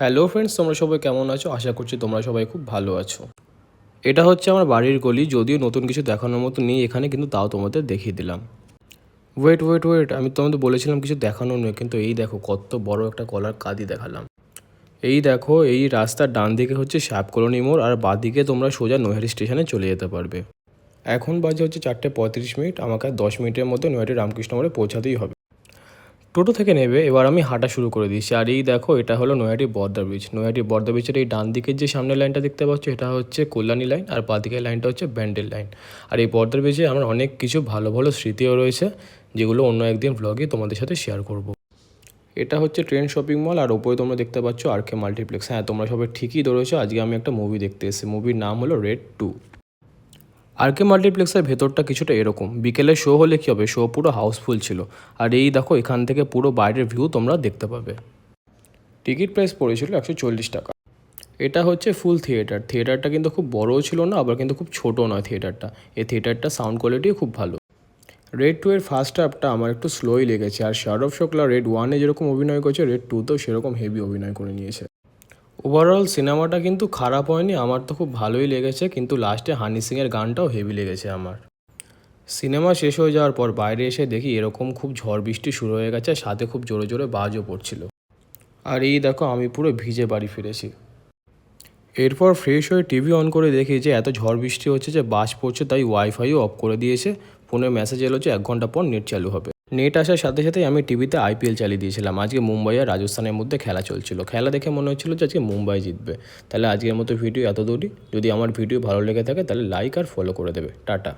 Hello friends, তোমরা সবাই কেমন আছো? আশা করছি তোমরা সবাই খুব ভালো আছো। এটা হচ্ছে আমার বাড়ির গলি, যদিও নতুন কিছু দেখানোর মতো নেই এখানে, কিন্তু তাও তোমাদের দেখিয়ে দিলাম। ওয়েট ওয়েট ওয়েট, আমি তোমাদের বলেছিলাম কিছু দেখানো নয়, কিন্তু এই দেখো কত বড় একটা কলার কাঁদি দেখালাম। এই দেখো, এই রাস্তার ডান দিকে হচ্ছে শ্যাপ কলোনি মোড়, আর বাঁ দিকে তোমরা সোজা নৈহাটি স্টেশনে চলে যেতে পারবে। এখন বাজে হচ্ছে 4:35, আমাকে আর 10 মিনিটের মধ্যে নৈহাটি রামকৃষ্ণ মোড়ে পৌঁছাতেই হবে। টোটো থেকে নেবে, এবার আমি হাঁটা শুরু করে দিয়েছি। আর এই দেখো, এটা হলো নৈহাটি বর্দা ব্রিজ। নৈহাটি বর্দা ব্রিজের এই ডান দিকের যে সামনের লাইনটা দেখতে পাচ্ছ, এটা হচ্ছে কল্যাণী লাইন, আর বাঁ দিকের লাইনটা হচ্ছে ব্যান্ডেল লাইন। আর এই বর্দা ব্রিজে আমার অনেক কিছু ভালো ভালো স্মৃতিও রয়েছে, যেগুলো অন্য একদিন ব্লগে তোমাদের সাথে শেয়ার করব। এটা হচ্ছে ট্রেন শপিং মল, আর ওপরে তোমরা দেখতে পাচ্ছ আরকে মাল্টিপ্লেক্স। হ্যাঁ, তোমরা সবাই ঠিকই ধরেছো, আজকে আমি একটা মুভি দেখতে এসেছি। মুভির নাম হলো রেড 2। আরকে মাল্টিপ্লেক্সের ভেতরটা কিছুটা এরকম। বিকেলে শো হলে কী হবে, শো পুরো হাউসফুল ছিল। আর এই দেখো, এখান থেকে পুরো বাইরের ভিউ তোমরা দেখতে পাবে। টিকিট প্রাইস পড়েছিল 140 টাকা। এটা হচ্ছে ফুল থিয়েটার। থিয়েটারটা কিন্তু খুব বড়ও ছিল না, আবার কিন্তু খুব ছোটো নয় থিয়েটারটা। এই থিয়েটারটা সাউন্ড কোয়ালিটিও খুব ভালো। রেড 2 এর ফার্স্ট হাফটা আমার একটু স্লোই লেগেছে, আর শাহরুখ শুক্লা রেড 1-এ যেরকম অভিনয় করেছে, রেড 2-তেও সেরকম হেভি অভিনয় করে নিয়েছে। ওভারঅল সিনেমাটা কিন্তু খারাপ হয়নি, আমার তো খুব ভালোই লেগেছে, কিন্তু লাস্টে হানি সিংয়ের গানটাও হেভি লেগেছে আমার। সিনেমা শেষ হয়ে যাওয়ার পর বাইরে এসে দেখি এরকম খুব ঝড় বৃষ্টি শুরু হয়ে গেছে, সাথে খুব জোরে জোরে বাজও পড়ছিল। আর এই দেখো, আমি পুরো ভিজে বাড়ি ফিরেছি। এরপর ফ্রেশ হয়ে টিভি অন করে দেখি যে এত ঝড় বৃষ্টি হচ্ছে যে বাজ পড়ছে, তাই ওয়াইফাইও অফ করে দিয়েছে। ফোনে মেসেজ এলো যে 1 ঘন্টা পর নেট চালু হবে। নেট আসার সাথে সাথেই আমি টিভিতে আইপিএল চালিয়ে দিয়েছিলাম। আজকে মুম্বাই আর রাজস্থানের মধ্যে খেলা চলছিল। খেলা দেখে মনে হচ্ছিল যে আজকে মুম্বাই জিতবে। তাহলে আজকের মতো ভিডিও এত দূরই। যদি আমার ভিডিও ভালো লেগে থাকে তাহলে লাইক আর ফলো করে দেবে। টাটা।